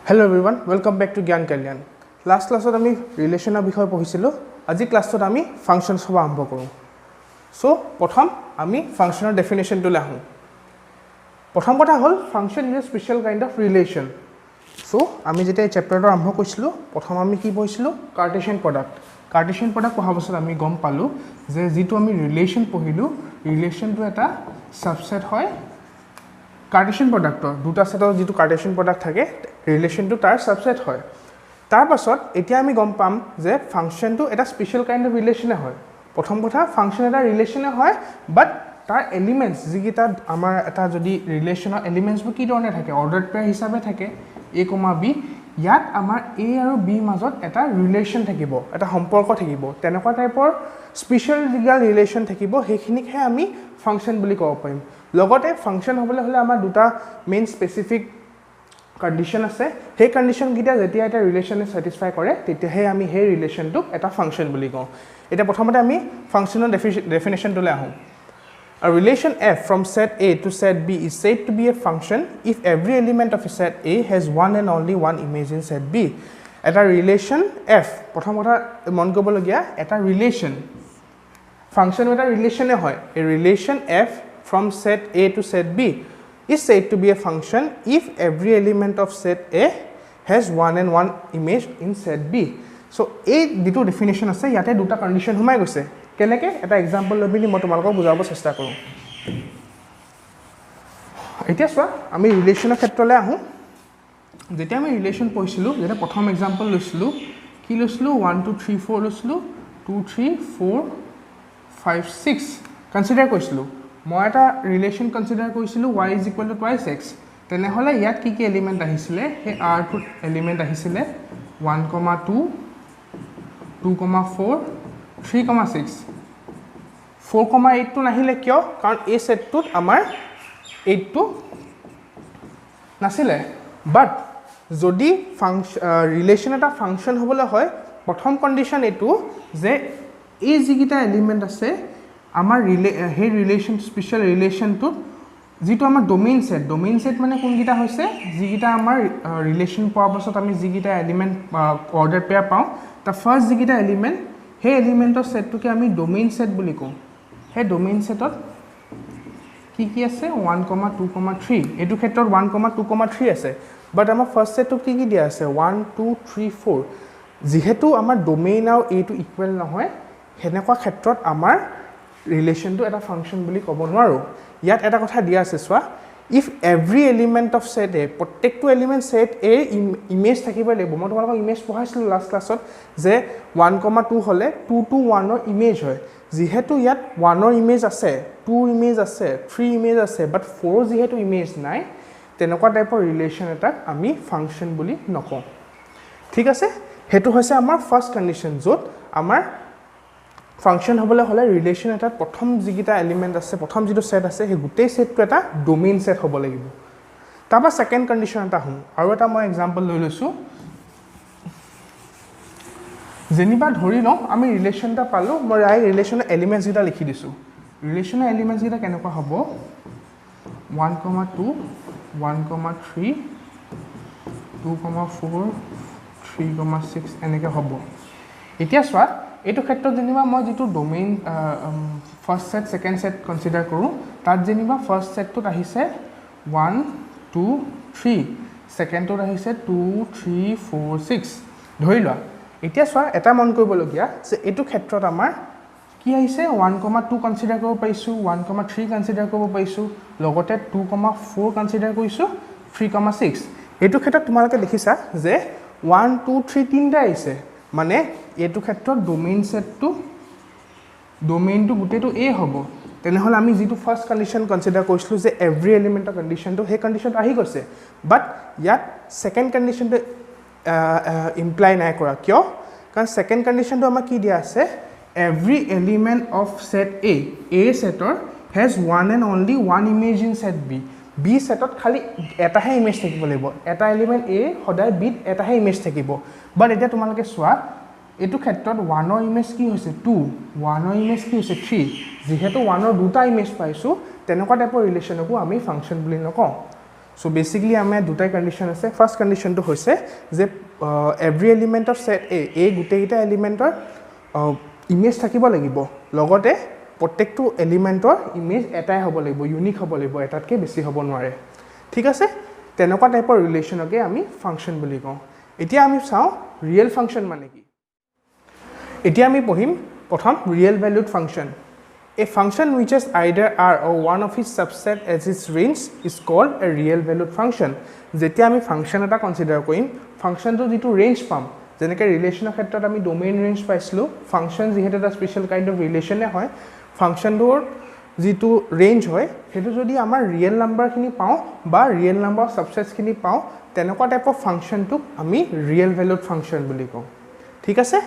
Hello everyone, welcome back to Gyan Kalyan. Last class আমি ৰিলেশনৰ বিষয়ে পঢ়িছিলো আজি ক্লাছত আমি ফাংশনছ হ'ব আৰম্ভ কৰো সো প্ৰথম আমি ফাংশনৰ ডেফিনেশনটো লাহো প্ৰথম কথা হল function is a special kind of relation so আমি যেটা এই চ্যাপ্টাৰটো আৰম্ভ কৰিছিলো প্ৰথম আমি কি পঢ়িছিলো কাৰ্টেশিয়ান প্ৰডাক্ট পঢ়া বছৰ আমি গম পালো যে যেটো আমি ৰিলেশন পঢ়িলো ৰিলেশনটো এটা সাবসেট হয় কাৰ্টেশিয়ান প্ৰডাক্টৰ দুটা সেটৰ যেটো কাৰ্টেশিয়ান প্ৰডাক্ট থাকে ৰিলেশনটো তাৰ সাবসেট হয় তাৰ পাছত এতিয়া আমি গম পাম যে ফাংশনটো এটা স্পেশাল কাইন্ড অফ ৰিলেশন হয় প্ৰথম কথা ফাংশন এটা ৰিলেশন হয় বাট তাৰ এলিমেন্টস যিকিটা আমাৰ এটা যদি ৰিলেশনৰ এলিমেন্টসবোৰ কি ধৰণে থাকে অৰ্ডাৰড পেয়াৰ হিচাপে থাকে a, b ইয়াত আমাৰ a আৰু b মাজত এটা ৰিলেশন থাকিব এটা সম্পৰ্ক থাকিব তেনেকুৱা টাইপৰ স্পেশাল লিগাল ৰিলেশন থাকিব হেখিনিকহে আমি ফাংশন বুলি ক'ব পাৰিম লগতে ফাংশন হ'বলৈ হলে আমাৰ দুটা মেইন স্পেসিফিক কন্ডিশন আছে সেই কন্ডিশন গিটা যেতিয়া এটা ৰিলেশনে স্যাটিসফাই কৰে তেতিয়াহে আমি সেই ৰিলেশনটোক এটা ফাংশন বুলি কওঁ এটা প্ৰথমতে আমি ফাংশনৰ ডেফিনেশনটো লৈ আহোঁ A relation f from set A to set B is said to be a function if every element of a set A has one and only one image in set B. Eta relation f prothom kotha mon kobologia eta relation function eta relation e hoy a relation f from set A to set B is said to be a function if every element of set A has one and one image in set B. So a ditu definition ase yate duta condition humai goise কেনেকে এটা example লবিনি মই তোমালোকক বুজাব চেষ্টা কৰো এতিয়া চোৱা আমি ৰিলেশনৰ ক্ষেত্ৰলৈ আহো যেতিয়া আমি ৰিলেশন পঢ়িছিলো যেটা প্ৰথম एग्जांपल লৈছিলো কি লৈছিলো 1 2 3 4 লৈছিলো 2 3 4 5 6 কনসিডাৰ কৰিছিলো মই এটা ৰিলেশন কনসিডাৰ কৰিছিলো y = twice x তেনেহলে ইয়াত কি কি এলিমেন্ট আহিছিলে হে r টু এলিমেন্ট আহিছিলে 1 2 2 4 3,6 4,8 to নাহিলে কিয় কাৰণ এই সেটটোত আমাৰ 8 টো নাছিলে বাট যদি ৰিলেশন এটা ফাংশন হ'বলৈ হয় প্ৰথম কন্ডিশন এটো যে এই যিকিটা এলিমেন্ট আছে আমাৰ হে ৰিলেশন স্পেশাল ৰিলেশনটো যেটো আমাৰ ডোমেইন সেট মানে কোনকিটা হৈছে যিকিটা আমাৰ ৰিলেশন পোৱাৰ পাছত আমি যিকিটা এলিমেন্ট অৰ্ডাৰ পেয়াৰ পাওঁ তা ফাৰ্স্ট যিকিটা এলিমেন্ট হে এলিমেন্টৰ সেটটোকে আমি ডোমেইন সেট বুলি কওঁ হে ডোমেইন সেটত কি কি আছে 1, 2, 3 এটো ক্ষেত্ৰত 1, 2, 3 আছে বাট আমাৰ ফাৰ্স্ট সেটটো কি কি দিয়া আছে 1 2 3 4 যেহেতু আমাৰ ডোমেইন আৰু a টো ইকুৱেল নহয় হেনেকুৱা ক্ষেত্ৰত আমাৰ ৰিলেশনটো এটা ফাংশন বুলি ক'ব নোৱাৰো ইয়াত এটা কথা দিয়া আছে চোৱা if every element of set A প্ৰত্যেকটো এলিমেন্ট set A ইমেজ থাকিব লাগিব মই তোমালোকক ইমেজ পঢ়াইছিলো লাষ্ট ক্লাছত যে 1, 2 হলে 2 to 1 ৰ ইমেজ হয় যেহেতু ইয়াত 1 ৰ ইমেজ আছে 2 ইমেজ আছে 3 ইমেজ আছে বাট 4 যেহেতু ইমেজ নাই তেনেকুৱা টাইপৰ ৰিলেশন এটা আমি ফাংশন বুলি নকওঁ ঠিক আছে হেতু হৈছে আমাৰ ফাৰ্স্ট কন্ডিশন যত আমাৰ ফাংশন হ'বলৈ হলে ৰিলেশন এটা প্ৰথম যিকিটা এলিমেন্ট আছে প্ৰথম যেটো সেট আছে হে গুটেই সেটটো এটা ডোমেইন সেট হ'ব লাগিব তাপা সেকেন্ড কন্ডিশন এটা হম আৰু এটা মই एग्जांपल লৈ লৈছো যেনিবা ধৰি লওঁ আমি ৰিলেশন এটা পালো মই এই ৰিলেশনৰ এলিমেন্টস গিটা লিখি দিছো ৰিলেশনৰ এলিমেন্টস গিটা কেনেকুৱা হ'ব 1, 2 1, 3 2, 4 3,6 এনেকে হ'ব এতিয়া চোৱা এটো ক্ষেত্ৰত যেনিবা মই যেটো domain first set second set consider কৰো তাত যেনিবা ফাৰ্স্ট সেটটোত আহিছে 1 2 3 সেকেন্ডটোত আহিছে 2 3 4 6 ধৰি লোৱা এতিয়া চোৱা এটা মন কৰিবলগীয়া যে এটো ক্ষেত্ৰত আমাৰ কি আহিছে 1, 2 কনসিডাৰ কৰিব পাৰিছো 1, 3 কনসিডাৰ কৰিব পাৰিছো লগতে 2, 4 কনসিডাৰ কৰিছো 3,6 এটো ক্ষেত্ৰত তোমালোকে দেখিছা যে 1 2 3 তিনটা আহিছে মানে এটো ক্ষেত্ৰত ডোমেইন সেটটো ডোমেইনটো গুটেটো a হ'ব তেনেহলে আমি যেটো ফাৰ্স্ট কন্ডিশন কনসিডাৰ কৰিছিলো যে এভৰি এলিমেন্টৰ কন্ডিশনটো হে কন্ডিশনটো আহি গৈছে বাট ইয়াত সেকেন্ড কন্ডিশনটো ইমপ্লাই নাই কৰা কিয় কাৰণ সেকেন্ড কন্ডিশনটো আমাৰ কি দিয়া আছে every element of set A সেটৰ has one and only one image in set B সেটত খালি এটাহে ইমেজ থাকিব লাগিব এটা এলিমেন্ট A সদায় B এটাহে ইমেজ থাকিব বাট এটা তোমালোকে চোৱা এটো ক্ষেত্ৰত 1 ৰ ইমেজ কি হৈছে 2 1 ৰ ইমেজ কি হৈছে 3 যেহেতু 1 ৰ দুটা ইমেজ পাইছো তেনেকুৱা টাইপৰ ৰিলেশনকো আমি ফাংশন বুলি নকওঁ So basically আমাৰ দুটাই কন্ডিশন আছে ফাৰ্স্ট কন্ডিশনটো হৈছে যে every element of set A গুটেইটা এলিমেন্টৰ ইমেজ থাকিব লাগিব লগতে প্ৰত্যেকটো এলিমেন্টৰ ইমেজ এটাই হ'ব লাগিব ইউনিক হ'ব লাগিব এটাতকৈ বেছি হ'ব নোৱাৰে ঠিক আছে তেনেকুৱা টাইপৰ ৰিলেশনকে আমি ফাংশন বুলি কওঁ এতিয়া আমি চাওঁ ৰিয়েল ফাংশন মানে কি এতিয়া আমি পঢ়িম প্ৰথম real valued function A function which has either R or one of its subset as its range is called a real valued function. যেতিয়া আমি ফাংশন এটা কনসিডাৰ কৰিম ফাংশনটো যেটো ৰেঞ্জ পাম যেনেকৈ ৰিলেশনৰ ক্ষেত্ৰত আমি ডোমেইন ৰেঞ্জ পাইছিলো ফাংশন যেহেতু এটা স্পেশাল কাইন্ড অফ ৰিলেশনে হয় ফাংশনটোৰ যেটো ৰেঞ্জ হয় হেতু যদি আমাৰ ৰিয়েল নাম্বাৰখিনি পাওঁ বা ৰিয়েল নাম্বাৰ সাবসেটছখিনি পাওঁ তেনেকুৱা টাইপ অফ ফাংশনটোক আমি ৰিয়েল ভ্যালুড ফাংশন বুলি কওঁ ঠিক আছে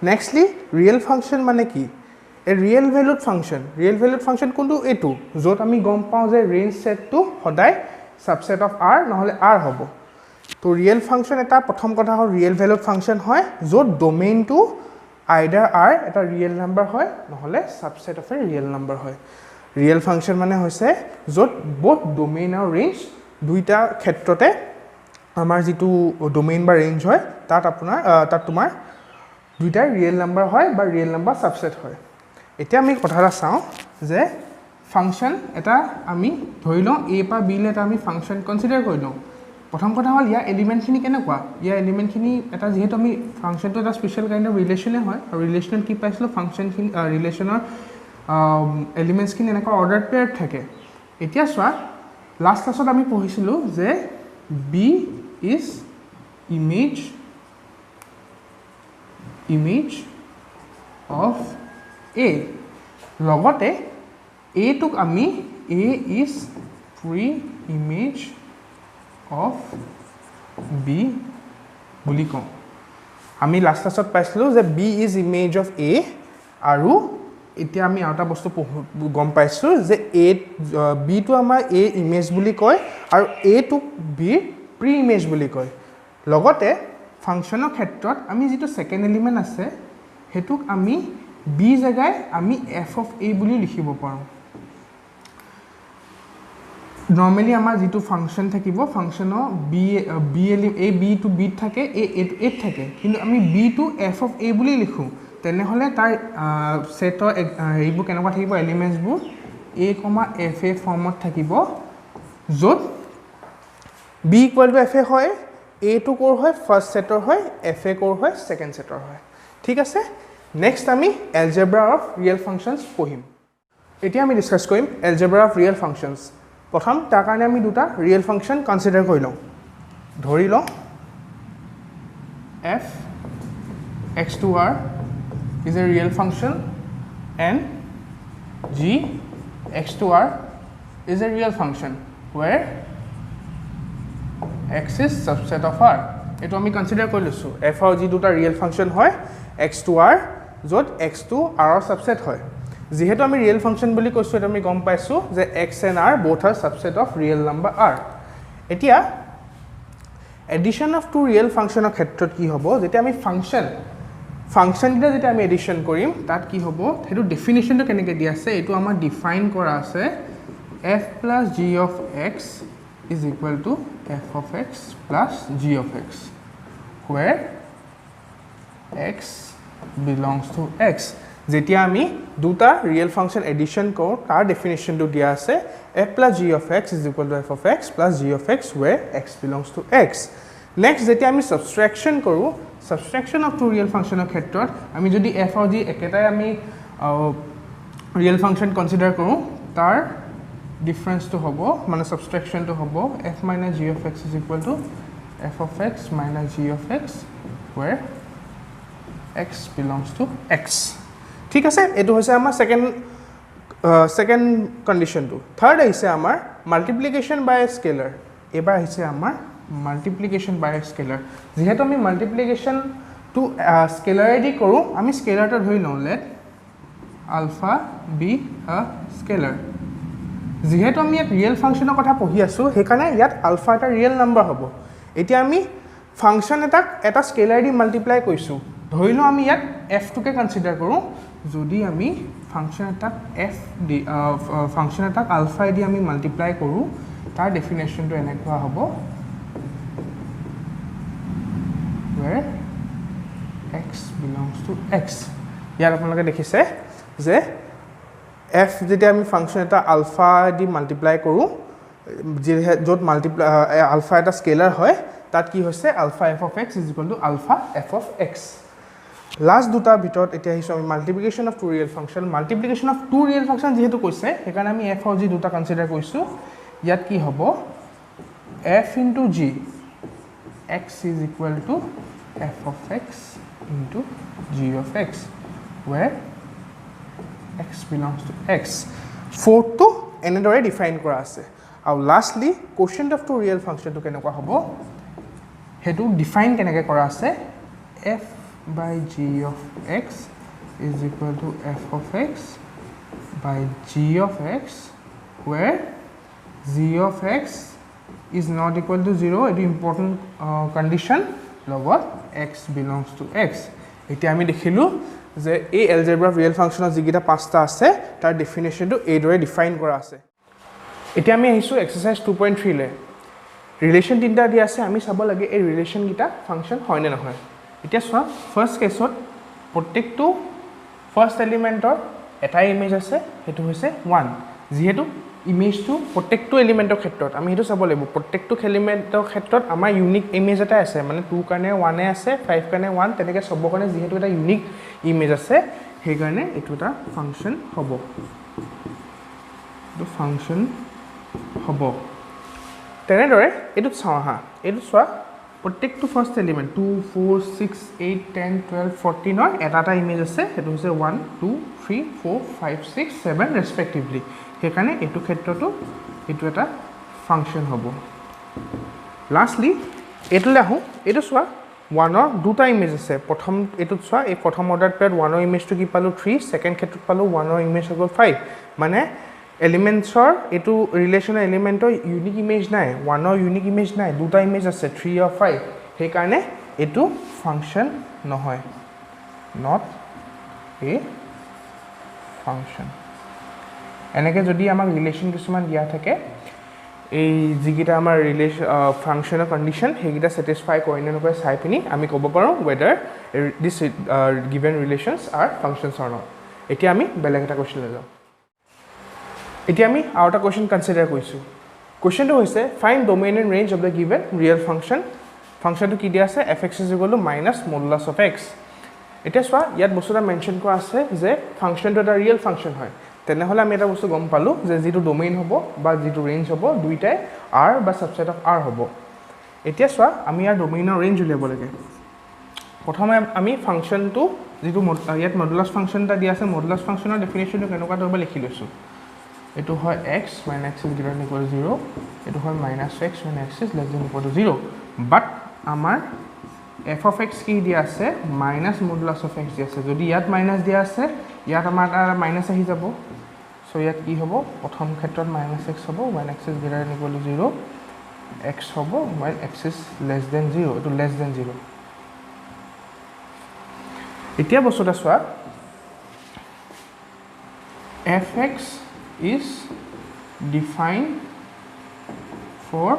নেক্সটলি ৰিয়েল ফাংশন মানে কি A real valued function কোনটো এটো যত আমি গম পাওঁ যে ৰেঞ্জ সেটটো সদায় সাবসেট অফ R নহলে R হ'ব তো ৰিয়েল ফাংশন এটা প্ৰথম কথা হ'ল ৰিয়েল ভ্যালুড ফাংশন হয় যত ডোমেইনটো আইদাৰ R এটা ৰিয়েল নাম্বাৰ হয় নহলে subset of A real number হয় ৰিয়েল ফাংশন মানে হৈছে যত both ডোমেইন আৰু ৰেঞ্জ দুইটা ক্ষেত্ৰতে আমাৰ যেটো ডোমেইন বা ৰেঞ্জ হয় তাত তোমাৰ দুইটা ৰিয়েল নাম্বাৰ হয় বা ৰিয়েল নাম্বাৰ সাবসেট হয় এতিয়া আমি কথাটা চাওঁ যে ফাংশন এটা আমি ধৰি লওঁ a পা b লে এটা আমি ফাংশন কনসিডাৰ কৰি লওঁ প্ৰথম কথা হ'ল ইয়া এলিমেন্টখিনি কেনেকুৱা ইয়া এলিমেন্টখিনি এটা যেহেতু আমি ফাংশনটো এটা স্পেশাল কাইন্ড অফ ৰিলেশনে হয় আৰু ৰিলেশনত কি পাইছিলো ফাংশনখিনি ৰিলেশনৰ এলিমেন্টছখিনি এনেকুৱা অৰ্ডাৰ পেয়াৰ থাকে এতিয়া চোৱা লাষ্ট ক্লাছত আমি পঢ়িছিলো যে b is image of A লগতে A টুক আমি A is pre-image of B বুলি কওঁ আমি লাষ্ট ক্লাছত পাইছিলো যে B is image of A আৰু এতিয়া আমি আউটা বস্তু গম পাইছো যে B টু আমাৰ A image বুলি কয় আৰু A টুক B pre-image বুলি কয় লগতে ফাংশনৰ ক্ষেত্ৰত আমি যেটো সেকেন্ড এলিমেন্ট আছে হেতুক আমি b জায়গায় আমি f of a বুলি লিখিব পাৰো নৰমালি আমাৰ যেটো ফাংশন থাকিব ফাংশনৰ a b টু b থাকে a থাকে কিন্তু আমি b to f of a বুলি লিখো তেনে হলে তাৰ সেটৰ এইবোৰ কেনেকুৱা থাকিব এলিমেন্টছ বোৰ a, f a ফৰ্মত থাকিব যত b equal to f a হয় a টু কোৰ হয় ফাৰ্স্ট সেটৰ হয় f a কোৰ হয় সেকেন্ড সেটৰ হয় ঠিক আছে Next আমি algebra of real functions পঢ়িম এতিয়া আমি ডিসকাস কৰিম algebra of real functions প্ৰথম তাৰ কাৰণে আমি দুটা real function কনসিডাৰ কৰি লওঁ ধৰি লওঁ f x to r is a real function and g x to r is a real function where x is subset of r এটো আমি কনসিডাৰ কৰি লৈছো f আৰু g দুটা real function হয় x to r যত x to r ৰ subset হয় যেহেতু আমি ৰিয়েল ফাংশন বুলি কৈছো এটা আমি গম পাইছো যে x and r both are subset of real number r এতিয়া এডিশন অফ টু ৰিয়েল ফাংশনৰ ক্ষেত্ৰত কি হ'ব যেতিয়া আমি ফাংশন দিটা যেতিয়া আমি এডিশন কৰিম তাত কি হ'ব হেতু ডেফিনিশনটো কেনেকৈ দিয়া আছে এটো আমাৰ ডিফাইন কৰা আছে f plus g of x is equal to f of x plus g of x where x belongs to x যেতিয়া আমি দুটা ৰিয়েল ফাংশন এডিশন কৰো তাৰ ডেফিনিশনটো দিয়া আছে f plus g of x is equal to f of x plus g of x where x belongs to x next যেতিয়া আমি সাবট্ৰাকশন কৰো সাবট্ৰাকশন অফ টু ৰিয়েল ফাংশনৰ ক্ষেত্ৰত আমি যদি f আৰু g একেটাই আমি ৰিয়েল ফাংশন কনসিডাৰ কৰো তাৰ ডিফাৰেন্সটো হ'ব মানে সাবট্ৰাকশনটো হ'ব f minus g of x is equal to f of x minus g of x where x belongs to x ঠিক আছে এটো হৈছে আমাৰ সেকেন্ড কন্ডিশনটো থাৰ্ড আছে আমাৰ মাল্টিপ্লিকেশন বাই স্কেলাৰ এবাৰ হৈছে আমাৰ মাল্টিপ্লিকেশন বাই স্কেলাৰ যেহেতু আমি মাল্টিপ্লিকেশন টু স্কেলাৰেদি কৰো আমি স্কেলাৰটো ধৰি লওঁ let alpha be a scalar যেহেতু আমি এক ৰিয়েল ফাংশনৰ কথা পঢ়ি আছো হেকাৰণে ইয়াত আলফা এটা ৰিয়েল নাম্বাৰ হ'ব এতিয়া আমি ফাংশন এটা স্কেলাৰ দি মাল্টিপ্লাই কৰিছো ধৰি লওঁ আমি ইয়াত f টুকে কনসিডাৰ কৰো যদি আমি ফাংশন এটা f দি ফাংশন এটা আলফা দি আমি মাল্টিপ্লাই কৰো তাৰ ডেফিনেশ্যনটো এনেকুৱা হ'ব where x belongs to x ইয়াত আপোনালোকে দেখিছে যে f যেতিয়া আমি ফাংচন এটা আলফা দি মাল্টিপ্লাই কৰোঁ য'ত মাল্টিপ্লাই আলফা এটা স্কেলাৰ হয় তাত কি হৈছে ULFA f of x is equal to alpha f of x last দুটাৰ ভিতৰত এতিয়া আহিছোঁ আমি multiplication of two real function multiplication of two real function যিহেতু কৈছে সেইকাৰণে আমি f of g দুটা কনচিডাৰ কৰিছোঁ ইয়াত কি হ'ব f into g x is equal to f of x into g of x where x belongs to x fourthটো এনেদৰে ডিফাইন কৰা আছে আৰু lastly quotient of two real ফাংচনটো কেনেকুৱা হ'ব হেতু ডিফাইন কেনেকৈ কৰা আছে f by g of x is equal to f of x by g of x where g of x is not equal to 0 it is important condition লগত x belongs to x এতিয়া আমি দেখিলো যে এই algebra real ফাংচনৰ যিকিটা পাঁচটা আছে তাৰ ডেফিনেশ্যনটো এইদৰে ডিফাইন কৰা আছে এতিয়া আমি আহিছোঁ এক্সাৰসাইজ 2.3 লে ৰিলেশ্যন তিনিটা দিয়া আছে আমি চাব লাগে এই ৰিলেশ্যন কিটা ফাংচন হয় নে নহয় এতিয়া চোৱা ফাৰ্স্ট কেছত প্ৰত্যেকটো ফাৰ্স্ট এলিমেন্টৰ এটা ইমেজ আছে হেতু হৈছে 1 যিহেতু ইমেজটো প্ৰত্যেকটো এলিমেন্টৰ ক্ষেত্ৰত আমি হেতু চাব লাগিব প্ৰত্যেকটো এলিমেন্টৰ ক্ষেত্ৰত আমাৰ ইউনিক ইমেজ এটা আছে মানে 2 কাৰণে 1 এ আছে 5 কাৰণে 1 তেনেকৈ সব কাৰণে যিহেতু এটা ইউনিক ইমেজ আছে সেই কাৰণে এটো এটা ফাংচন হ'ব তো ফাংচন হ'ব তেনেদৰে এটো চাও হা এটো চোৱা প্ৰত্যেকটো ফাৰ্স্ট এলিমেন্ট 2 4 6 8 10 12 14 ৰ এটা ইমেজ আছে হেতু হৈছে 1 2 3 4 5 6 7 ৰেসপেক্টিভলি সেইকাৰণে এটো ক্ষেত্ৰটো এটো এটা ফাংচন হ'ব লাষ্টলি এটোলে আহো এটো চোৱা 1 ৰ দুটা ইমেজ আছে প্ৰথম এটোত চোৱা এই প্ৰথম অৰ্ডাৰ পেয়াৰ 1 ৰ ইমেজটো কি পালো 3 সেকেন্ড ক্ষেত্ৰত পালো 1 ৰ ইমেজ হ'ল 5 মানে এলিমেন্টছৰ এটো ৰিলেশ্যনৰ এলিমেন্টৰ ইউনিক ইমেজ নাই 1 ৰ ইউনিক ইমেজ নাই দুটা ইমেজ আছে 3 আৰু 5 সেই কাৰণে এটো ফাংচন নহয় not a function এনেকে যদি আমাক ৰিলেশ্যন কিছুমান দিয়া থাকে এই যিকিটা আমাৰ ৰিলেশ্যন ফাংচনৰ কন্ডিশন হেগিটা স্যাটিসফাই কৰে নে নকৰে চাই পিনি আমি ক'ব পাৰো whether this given relations are functions or not এতিয়া আমি বেলেগ এটা কোৱেশ্চন লৈ যাওঁ এতিয়া আমি আৰু এটা কোৱেশ্চন কনসিডাৰ কৰিছো কোৱেশ্চনটো হৈছে find domain and range of the given real function ফাংচনটো কি দিয়া আছে fx = modulus of x এতিয়া চোৱা ইয়াত বস্তুটা মেনশন কৰা আছে যে ফাংচনটো এটা ৰিয়েল ফাংচন হয় তেনেহলে আমি এটা বস্তু গম পালো যে যেটো ডোমেইন হ'ব বা যেটো ৰেঞ্জ হ'ব দুইটাই r বা সাবসেট অফ r হ'ব এতিয়া চোৱা আমি ইয়াৰ ডোমেইনৰ ৰেঞ্জ উলিয়াব লাগে প্ৰথমে আমি ফাংচনটো যেটো ইয়াত মডুলাস ফাংচনটা দিয়া আছে মডুলাস ফাংচনৰ ডেফিনেশ্যনটো কেনেকুৱা ধৰব লিখি লৈছো এটো হয় x when x is greater than or equal to 0 এটো হয় -x when x is less than or equal to 0 বাট আমাৰ f of x কি দিয়া আছে minus modulus of x দিয়া আছে যদি ইয়াত মাইনাস দিয়া আছে ইয়াত আমাৰ মাইনাস আহি যাব সো ইয়াত কি হ'ব প্ৰথম ক্ষেত্ৰত -x হ'ব when x is greater than or equal to 0 x হ'ব when x is less than 0 এটো less than 0 এতিয়া বস্তুটা চোৱা fx is defined for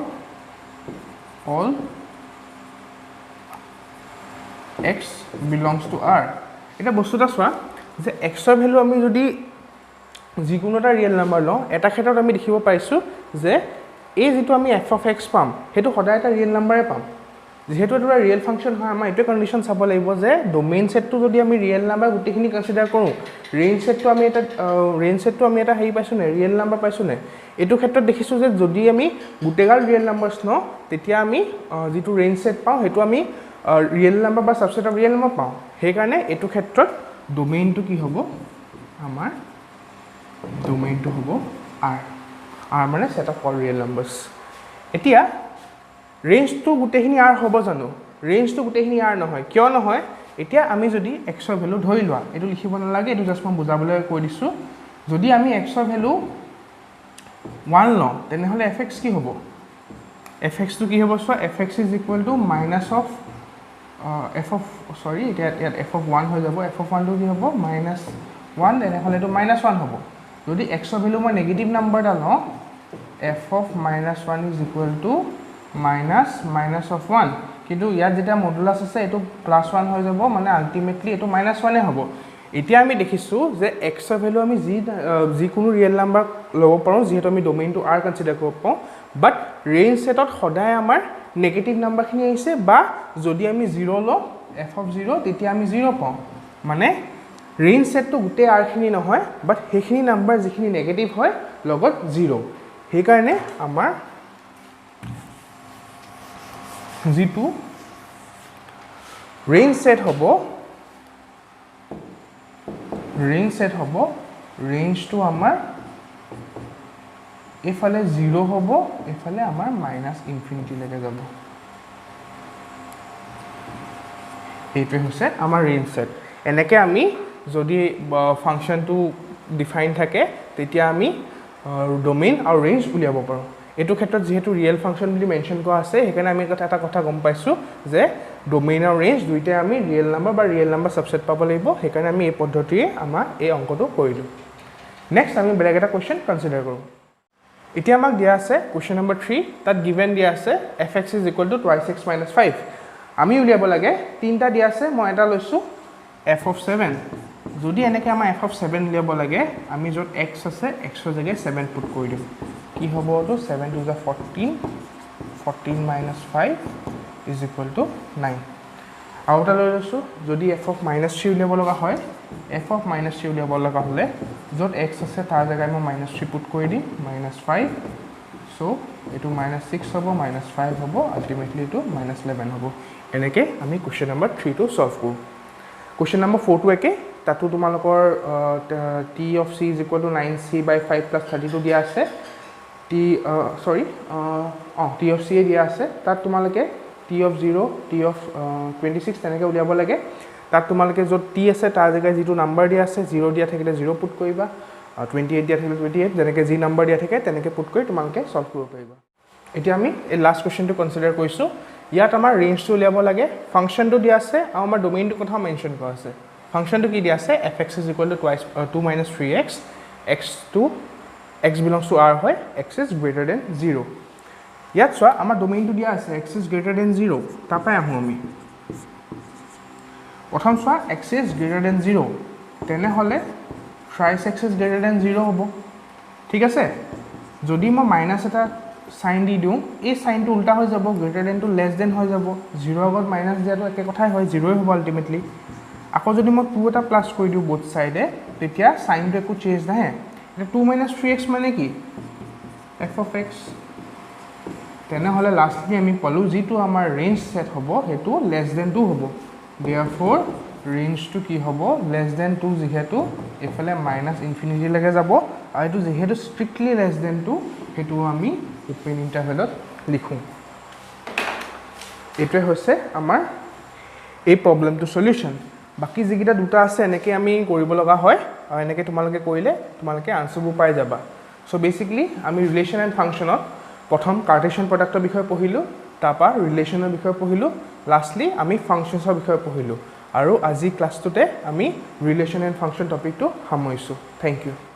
all x belongs to r এটা বস্তুটা চোৱা যে x ৰ ভ্যালু আমি যদি যিকোনো এটা ৰিয়েল নাম্বাৰ লওঁ এটা ক্ষেত্ৰত আমি দেখিব পাইছো যে এই যেটো আমি f of x পাম হেতু সদায় এটা ৰিয়েল নাম্বাৰে পাম যেহেতু এটা ৰিয়েল ফাংচন হয় আমাৰ এটা কন্ডিশন চাব লাগিব যে ডোমেইন সেটটো যদি আমি ৰিয়েল নাম্বাৰ গুটিখিনি কনসিডাৰ কৰো ৰেঞ্জ সেটটো আমি এটা হেই পাইছো নে ৰিয়েল নাম্বাৰ পাইছো নে এটো ক্ষেত্ৰত দেখিছো যে যদি আমি গুটেগাল ৰিয়েল নাম্বাৰছ ন তেতিয়া আমি যেটো ৰেঞ্জ সেট পাও হেতু আমি ৰিয়েল নাম্বাৰ বা সাবসেট অফ ৰিয়েল নাম্বাৰ পাও সেই কাৰণে এটো ক্ষেত্ৰত ডোমেইনটো কি হ'ব আমাৰ ডোমেইনটো হ'ব r মানে set of all real numbers এতিয়া ৰেঞ্জটো গুটেখিনি r হ'ব জানো ৰেঞ্জটো গুটেখিনি r নহয় কিয় নহয় এতিয়া আমি যদি x ৰ ভ্যালু ধৰি লোৱা এটো লিখিব নালাগে এটো জাস্ট মই বুজাবলৈ কৈ দিছো যদি আমি x ৰ ভ্যালু 1 লওঁ তেনেহলে fx কি হ'ব fx টো কি হ'ব so fx is equal to minus of f of sorry ইয়াত f of 1 হৈ যাব f of 1 টো কি হ'ব -1 তেনেহলে এটো -1 হ'ব যদি x ৰ ভ্যালু মই নেগেটিভ নাম্বাৰ এটা লওঁ f of minus 1 is equal to minus minus of 1 কিন্তু ইয়াত যেটা মডুলাস আছে এটো প্লাস 1 হৈ যাব মানে আলটিমেটলি এটো মাইনাস 1 এ হ'ব এতিয়া আমি দেখিছো যে x এর ভ্যালু আমি যি কোনো রিয়েল নাম্বার লব পাৰো যেহেতু আমি ডোমেইন টু r কনসিডাৰ কৰিব পাৰো বাট ৰেঞ্জ সেটত সদায় আমাৰ নেগেটিভ নাম্বার খিনি আহিছে বা যদি আমি 0 ল f of 0 তেতিয়া আমি 0 পাওঁ মানে ৰেঞ্জ সেটটো গুটে r খিনি নহয় বাট হেখিনি নাম্বাৰ যিখিনি নেগেটিভ হয় লগত 0 সেই কাৰণে আমাৰ g2 ৰেঞ্জ সেট হ'ব ৰেঞ্জটো আমাৰ এফালে 0 হ'ব এফালে আমাৰ মাইনাস ইনফিনিটি লৈকে যাব এইটো হৈছে আমাৰ ৰেঞ্জ সেট এনেকে আমি যদি ফাংশনটো ডিফাইন থাকে তেতিয়া আমি ডোমেইন আৰু ৰেঞ্জ উলিয়াব পাৰো এটো ক্ষেত্ৰত যেহেতু ৰিয়েল ফাংশন বুলি মেনশন কৰা আছে হেকাৰণে আমি এটা কথা গম পাইছো যে ডোমেইন আৰু ৰেঞ্জ দুইটা আমি ৰিয়েল নাম্বাৰ বা ৰিয়েল নাম্বাৰ সাবসেট পাব লাগিব হেকাৰণে আমি এই পদ্ধতিৰে আমাৰ এই অংকটো কৰিলো নেক্সট আমি বেলেগ এটা কোৱেশ্চন কনসিডাৰ কৰো এতিয়া আমাক দিয়া আছে কোৱেশ্চন নম্বৰ 3 তাত গিভেন দিয়া আছে fx = 2x - 5 আমি উলিয়াব লাগে তিনটা দিয়া আছে মই এটা লৈছো f of 7 যদি এনেকে আমাৰ f of 7 উলিয়াব লাগে আমি যত x আছে x ৰ জায়গায় 7 পুট কৰি দিম কি হ'ব তো 7 to the 14 14 minus 5 is equal to 9 আৰু এটা লৈ লৈছো যদি f of -3 উলিয়াব লগা হয় f of -3 উলিয়াব লগা হলে যত x আছে তাৰ জায়গায় মই -3 পুট কৰি দিম -5 সো এটো -6 হ'ব -5 হ'ব আলটিমেটলি এটো -11 হ'ব এনেকে আমি কোৱেশ্চন নম্বৰ 3 টো সলভ কৰো কোৱেশ্চন নম্বৰ 4 টো একে তাতো তোমালোকৰ t of c is equal to 9c by 5 plus 32 দিয়া আছে t of c দিয়া আছে তাত তোমালোকে t of 0 t of 26 তেনেকে উলিয়াব লাগে তাত তোমালোকে যত t আছে তাৰ জায়গায় যেটো নাম্বাৰ দিয়া আছে 0 দিয়া থাকিলে 0 পুট কৰিবা 28 দিয়া থাকিলে 28 যেনেকে যি নাম্বাৰ দিয়া থাকে তেনেকে পুট কৰি তোমালোকে সলভ কৰিব পাৰিবা এতিয়া আমি এই লাষ্ট কোৱেশ্চনটো কনসিডাৰ কৰিছো ইয়াত আমাৰ ৰেঞ্জটো উলিয়াব লাগে ফাংশনটো দিয়া আছে আৰু আমাৰ ডোমেইনটো কথা মেনশন কৰা আছে ফাংশনটো কি দিয়া আছে fx = 2 - 3x x belongs to r হয় x is greater than 0 ইয়াত সোয়া আমাৰ ডোমেইনটো দিয়া আছে x is greater than 0 তাপাই আহো আমি প্ৰথম সোয়া x is greater than 0 তেনে হলে thrice x is greater than 0 হ'ব ঠিক আছে যদি মই মাইনাস এটা সাইন দি দিও এই সাইনটো উল্টা হৈ যাব greater than to less than হৈ যাব 0 আগত মাইনাস দিয়াটো একে কথাই হয় 0 হ'ব আলটিমেটলি আকৌ যদি মই 2 এটা প্লাস কৰি দিও বোথ সাইডে তেতিয়া সাইনটো একো চেঞ্জ নাহে এটা 2 - 3x মানে কি f of x তেনে হলে লাষ্টলি আমি পালো যেটো আমাৰ ৰেঞ্জ সেট হ'ব হেতু লেস দেন 2 হ'ব therefore ৰেঞ্জটো কি হ'ব লেস দেন 2 যেহেতু এফালে মাইনাস ইনফিনিটি লাগে যাব আৰু এটো যেহেতু স্ট্ৰিক্টলি লেস দেন 2 হেতু আমি ওপেন ইন্টাৰভেলত লিখো এটোৱে হৈছে আমাৰ এই প্ৰবলেমটো সলিউশন বাকি যিকিটা দুটা আছে এনেকে আমি কৰিব লগা হয় আৰু এনেকে তোমালোকে কৰিলে তোমালোকে আনসাৰবোৰ পাই যাবা সো বেসিক্যালি আমি ৰিলেশন এন্ড ফাংশনত প্ৰথম কাৰ্টেশিয়ান প্ৰডাক্টৰ বিষয়ে পঢ়িলো তাপা ৰিলেশনৰ বিষয়ে পঢ়িলো লাষ্টলি আমি ফাংশনছৰ বিষয়ে পঢ়িলো আৰু আজি ক্লাছটোতে আমি ৰিলেশন এন্ড ফাংশন টপিকটো সামৰিছো থ্যাংক ইউ